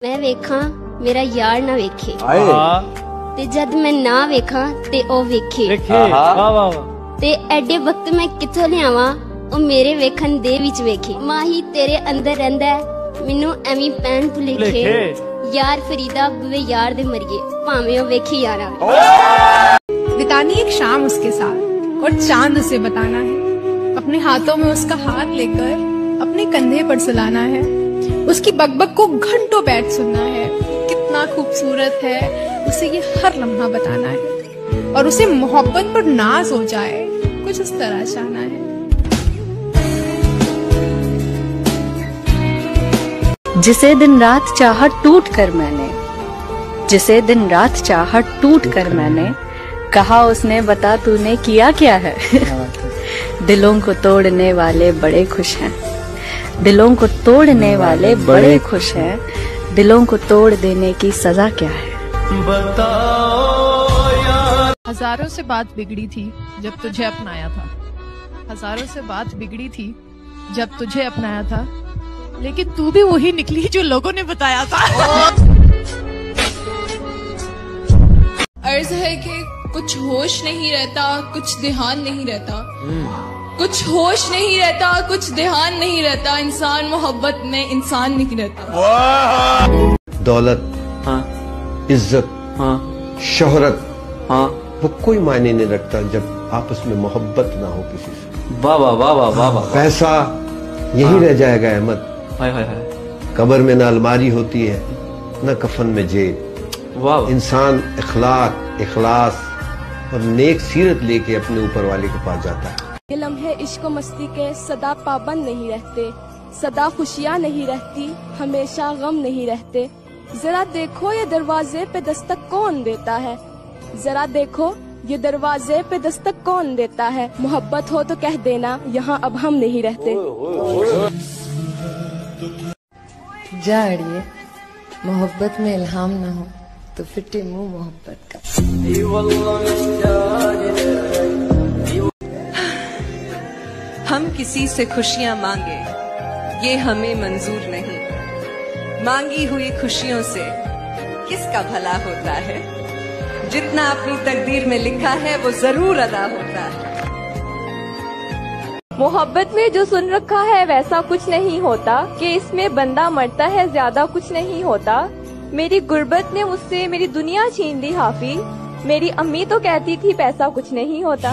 मैं वेखा मेरा यार ना वेखे ते जद मैं ना वेखा ते ओ वेखे ते एडे वक्त मैं किथों लियावा ओ मेरे वेखन दे विच वेखे। माही तेरे अंदर रहंदा है मैनू एवी पैन भुलेखे यार फरीदा बुवे यार दे मरिए भावें ओ वेखे यारा। बितानी एक शाम उसके साथ और चांद उसे बताना है, अपने हाथों में उसका हाथ लेकर अपने कंधे पर सुलाना है, उसकी बकबक को घंटों बैठ सुनना है, कितना खूबसूरत है उसे ये हर लम्हा बताना है और उसे मोहब्बत पर नाज हो जाए कुछ इस तरह चाहना है। जिसे दिन रात चाहा टूट कर मैंने, जिसे दिन रात चाहा टूट कर मैंने, कहा उसने बता तूने किया क्या है। दिलों को तोड़ने वाले बड़े खुश हैं, दिलों को तोड़ने वाले बड़े खुश हैं, दिलों को तोड़ देने की सजा क्या है। हजारों से बात बिगड़ी थी जब तुझे अपनाया था, हजारों से बात बिगड़ी थी जब तुझे अपनाया था, लेकिन तू भी वही निकली जो लोगों ने बताया था। अर्ज है कि कुछ होश नहीं रहता, कुछ ध्यान नहीं रहता, कुछ होश नहीं रहता, कुछ ध्यान नहीं रहता, इंसान मोहब्बत में इंसान नहीं रहता। दौलत, इज्जत, शोहरत, वो कोई मायने नहीं रखता जब आपस में मोहब्बत ना हो किसी से। वाह वाह वाह वाह वाह वाह। पैसा यही रह जाएगा अहमद, कब्र में न अलमारी होती है न कफन में जेब। इंसान इखलाक, इखलास और नेक सीरत लेके अपने ऊपर वाले के पास जाता है। ये लम्हे इश्क मस्ती के सदा पाबंद नहीं रहते, सदा खुशियाँ नहीं रहती, हमेशा गम नहीं रहते। जरा देखो ये दरवाजे पे दस्तक कौन देता है, जरा देखो ये दरवाजे पे दस्तक कौन देता है। मोहब्बत हो तो कह देना यहाँ अब हम नहीं रहते। जा अड़िए, मोहब्बत में इल्हाम न हो तो फिटे मुंह मोहब्बत का। हम किसी से खुशियां मांगे ये हमें मंजूर नहीं, मांगी हुई खुशियों से किसका भला होता है। जितना अपनी तकदीर में लिखा है वो जरूर अदा होता है। मोहब्बत में जो सुन रखा है वैसा कुछ नहीं होता, कि इसमें बंदा मरता है ज्यादा कुछ नहीं होता। मेरी गुर्बत ने मुझसे मेरी दुनिया छीन ली हाफी, मेरी अम्मी तो कहती थी पैसा कुछ नहीं होता।